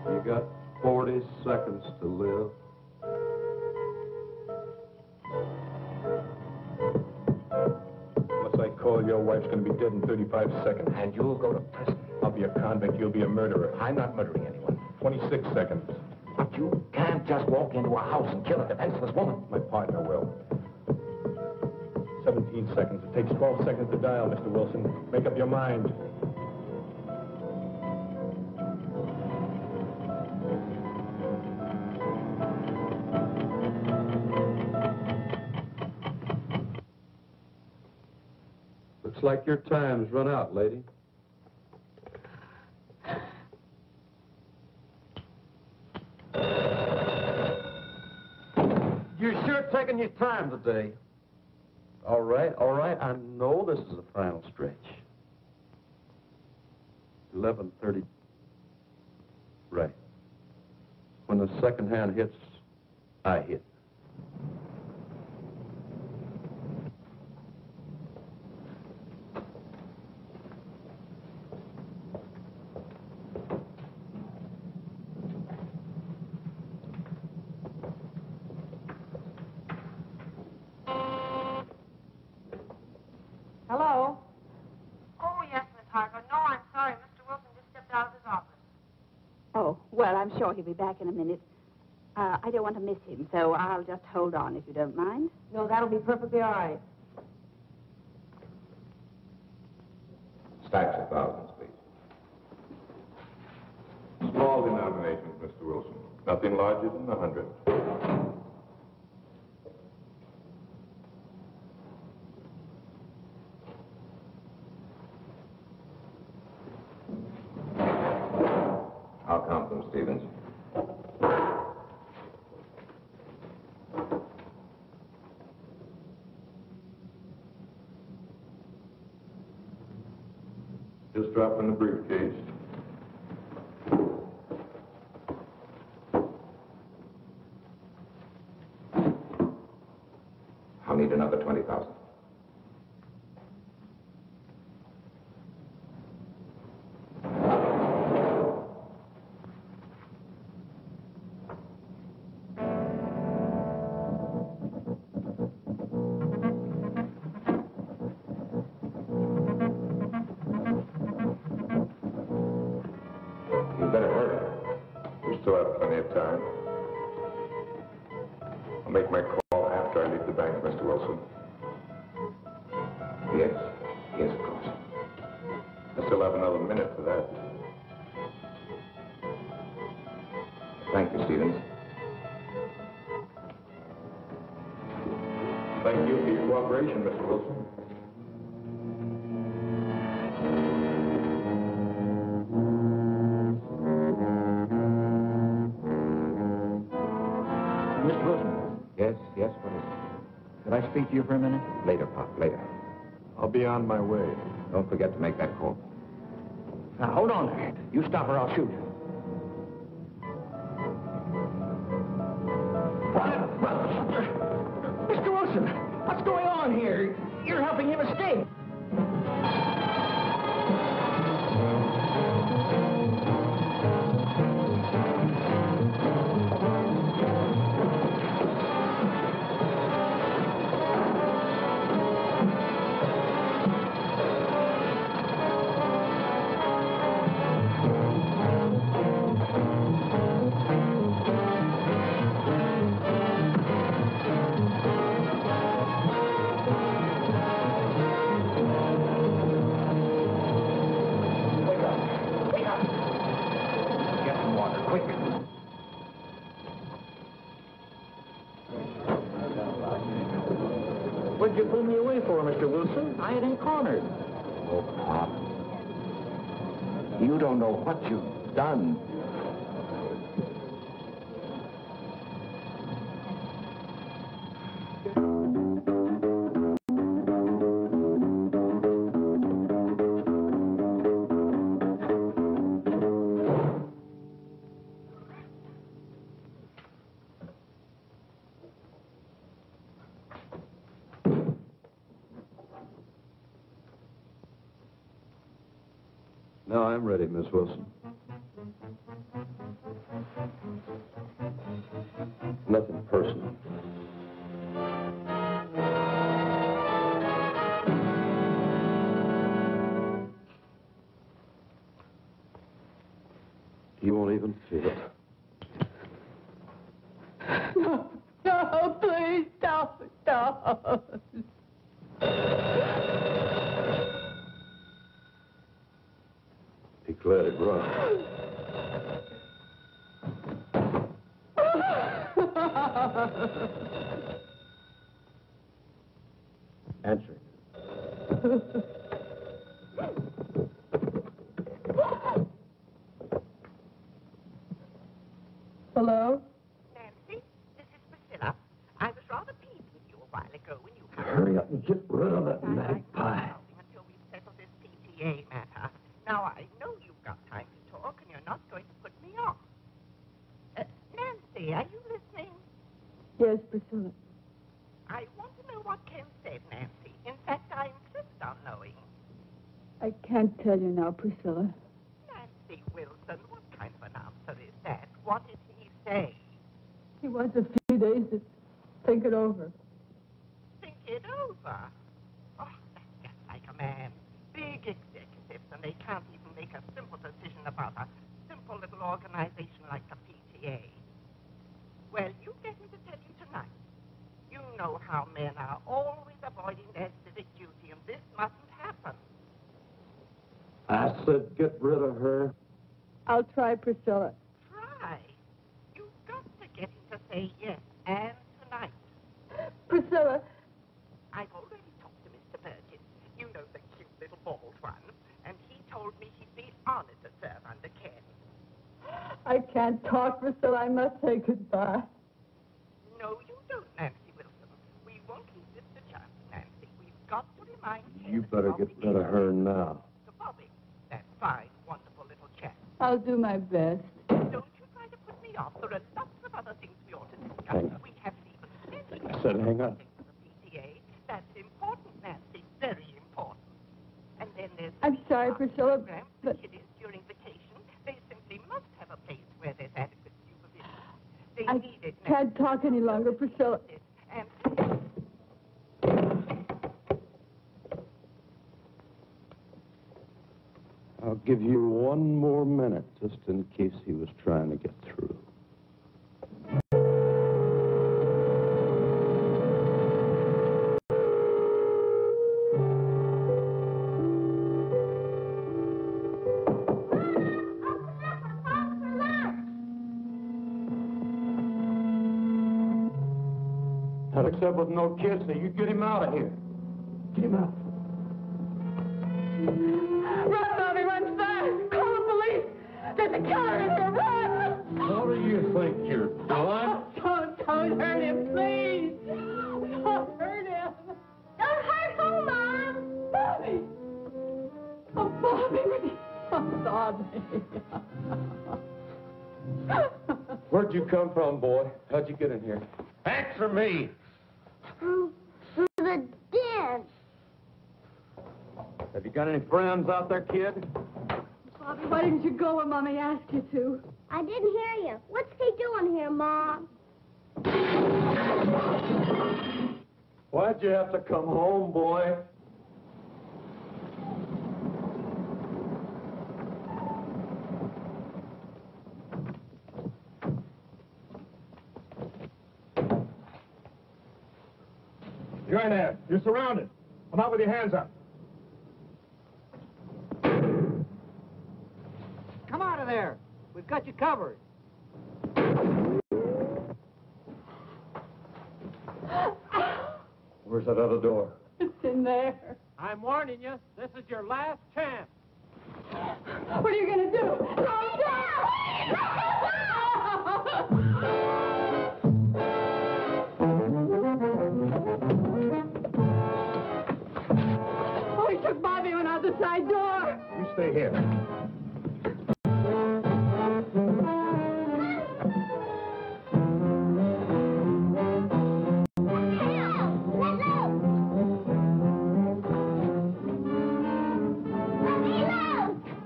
You got 40 seconds to live. Unless I call, your wife's going to be dead in 35 seconds. And you'll go to prison. I'll be a convict. You'll be a murderer. I'm not murdering anyone. 26 seconds. But you can't just walk into a house and kill a defenseless woman. My partner will. 17 seconds. It takes 12 seconds to dial, Mr. Wilson. Make up your mind. Looks like your time's run out, lady. You're sure taking your time today. All right. I know this is the final stretch. 11:30. Right. When the second hand hits, I hit. Hello? Oh, yes, Miss Harper. No, I'm sorry. Mr. Wilson just stepped out of his office. Oh, well, I'm sure he'll be back in a minute. I don't want to miss him, so I'll just hold on if you don't mind. No, that'll be perfectly all right. Stacks of thousands, please. Small denominations, Mr. Wilson. Nothing larger than 100. I'll count them, Stevens. Just drop in the briefcase. I'll need another 20,000. Still have plenty of time. I'll make my call after I leave the bank, Mr. Wilson. Yes, yes, of course. I still have another minute for that. Thank you, Stevens. Thank you for your cooperation, Mr. Wilson. Mr. Wilson. Yes, yes, what is it? Could I speak to you for a minute? Later, Pop, later. I'll be on my way. Don't forget to make that call. Now, hold on there. You stop or I'll shoot. Mr. Wilson, what's going on here? You're helping him escape. What'd you pull me away for, Mr. Wilson? I ain't cornered. Oh, Pop. You don't know what you've done. Now I'm ready, Miss Wilson. Nothing personal. You won't even feel it. No, no, please don't. He let it run. Answer it. Hello? Nancy, this is Priscilla. I was rather peeved with you a while ago when you... Hurry up and get rid of that magpie. ...until we settle this PTA matter. Now, I know you've got time to talk, and you're not going to put me off. Nancy, are you listening? Yes, Priscilla. I want to know what Ken said, Nancy. In fact, I insist on knowing. I can't tell you now, Priscilla. Nancy Wilson, what kind of an answer is that? What did he say? He wants a few days to think it over. Think it over? Oh, that's just like a man. Big executives, and they can't even make a simple decision about a simple little organization like the PTA. Well, you get him to tell you tonight. You know how men are always avoiding their civic duty, and this mustn't happen. I said get rid of her. I'll try, Priscilla. Try. You've got to get him to say yes, and tonight. Priscilla. I've already talked to Mr. Burgess. You know, the cute little bald one. And he told me he'd be honored to serve under Ken. I can't talk, Priscilla. I must say goodbye. No, you don't, Nancy Wilson. We won't leave this to chance, Nancy. We've got to remind Ken... You better get rid of her now. ...to Bobby. That fine, wonderful little chap. I'll do my best. Don't you try to put me off. There are lots of other things we ought to discuss. Hang on. We haven't even finished. I said hang on. The PTA. That's important, Nancy. Very important. And then there's... I'm sorry, Priscilla, program, but... It is during vacation. They simply must have a place where there's adequate supervision. They I need it, can't talk any longer, Priscilla. And... I'll give you one more minute, just in case he was trying to get through. Not except with no kids, so you get him out of here. Get him out. Run, Bobby, run fast! Call the police! There's a killer in here, run! What do you think you're doing? Don't hurt him, please! Don't hurt him! Don't hurt who, Mom? Bobby! Oh, Bobby! Oh, Bobby! Where'd you come from, boy? How'd you get in here? Answer me! Through the den. Have you got any friends out there, kid? Bobby, why didn't you go when Mommy asked you to? I didn't hear you. What's he doing here, Mom? Why'd you have to come home, boy? You're in there. You're surrounded. Come out with your hands up. Come out of there. We've got you covered. Where's that other door? It's in there. I'm warning you, this is your last chance. What are you going to do? Throw him down! Oh, he took Bobby and went out the side door. You stay here.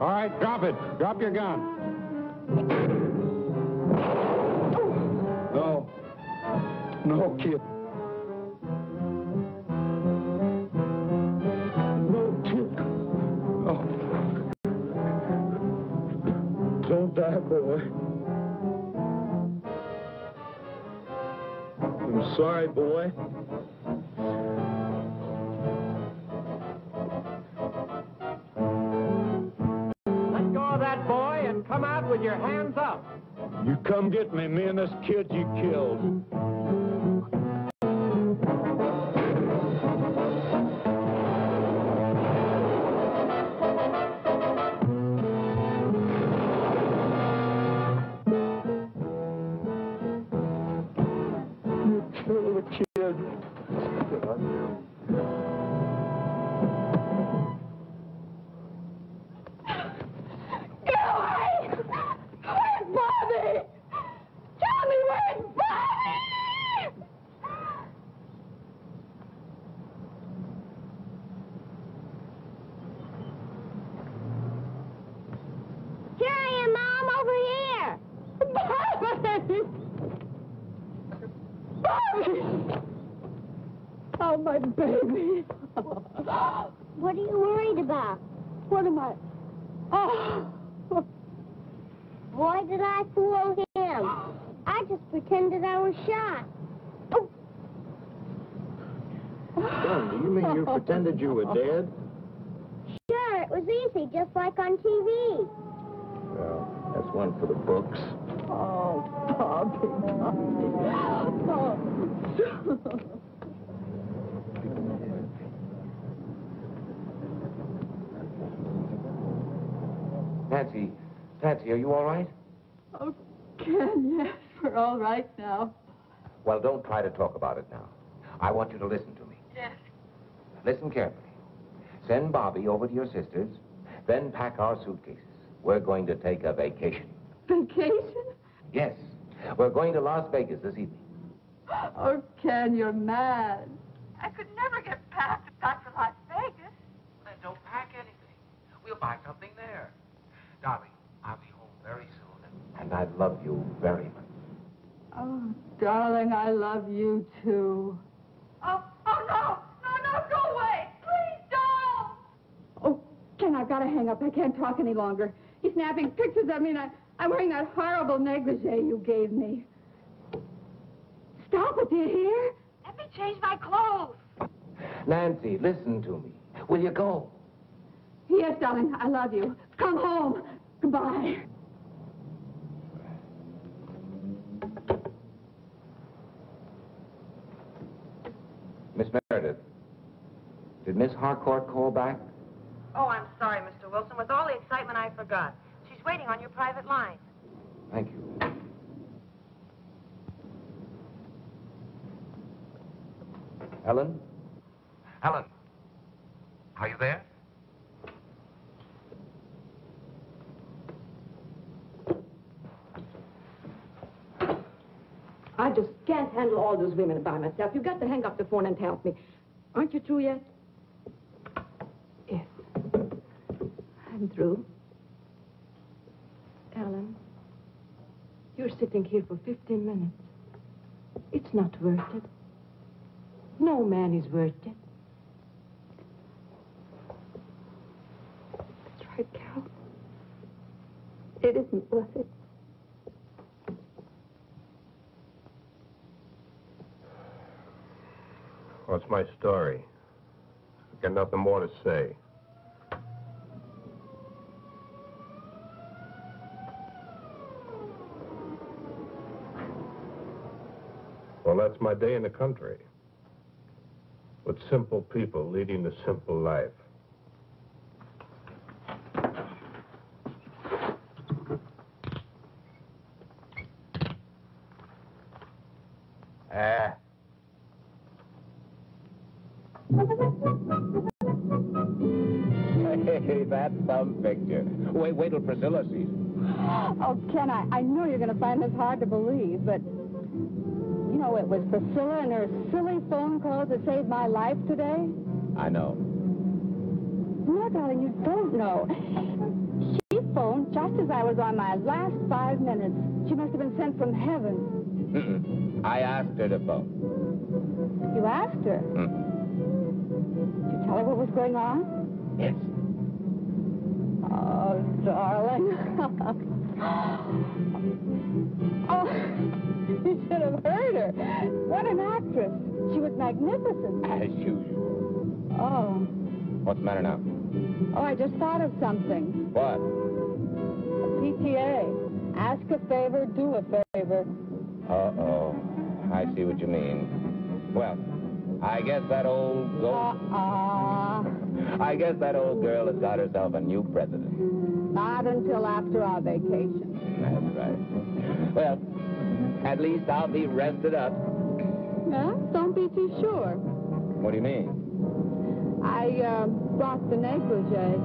All right, drop it. Drop your gun. No. No, kid. No, kid. Oh. Don't die, boy. I'm sorry, boy. Let go of that boy and come out with your hands up. You come get me and this kid you killed. You killed a kid. Get away! Where's Bobby? Tell me where's Bobby! Here I am, Mom, over here. Bobby! Bobby! Oh, my baby. What are you worried about? What am I? Oh. Why did I fool him? I just pretended I was shot. Oh. Son, do you mean you pretended you were dead? Sure, it was easy, just like on TV. Well, that's one for the books. Oh, Bobby, Bobby. Patsy, are you all right? Oh, Ken, yes, we're all right now. Well, don't try to talk about it now. I want you to listen to me. Yes. Listen carefully. Send Bobby over to your sister's, then pack our suitcases. We're going to take a vacation. Vacation? Yes, we're going to Las Vegas this evening. Oh, Ken, you're mad. I could never get back to Las Vegas. Then don't pack anything. We'll buy something there. Darling, I'll be home very soon. And I love you very much. Oh, darling, I love you, too. Oh, no, go away. Please don't. Oh, Ken, I've got to hang up. I can't talk any longer. He's snapping pictures of me, and I'm wearing that horrible negligee you gave me. Stop it, do you hear? Let me change my clothes. Nancy, listen to me. Will you go? Yes, darling, I love you. Come home. Goodbye. Miss Harcourt call back? Oh, I'm sorry, Mr. Wilson. With all the excitement, I forgot. She's waiting on your private line. Thank you. Helen? Helen, are you there? I just can't handle all those women by myself. You've got to hang up the phone and help me. Aren't you through yet? Yes. I'm through. Ellen, you're sitting here for 15 minutes. It's not worth it. No man is worth it. That's right, Carol. It isn't worth it. What's my story? I've got nothing more to say. Well, that's my day in the country. With simple people leading the simple life. Hey, that's some picture. Wait till Priscilla sees it. Oh, Ken, I know you're going to find this hard to believe, but you know, it was Priscilla and her silly phone calls that saved my life today. I know. No, darling, you don't know. She phoned just as I was on my last 5 minutes. She must have been sent from heaven. Mm-mm. I asked her to phone. You asked her? Did you tell her what was going on? Yes. Oh, darling. Oh, you should have heard her. What an actress. She was magnificent. As usual. Oh. What's the matter now? Oh, I just thought of something. What? PTA. Ask a favor, do a favor. Uh-oh. I see what you mean. Well, I guess that old I guess that old girl has got herself a new president. Not until after our vacation. That's right. Well, at least I'll be rested up. Yeah? Don't be too sure. What do you mean? I brought the negligee.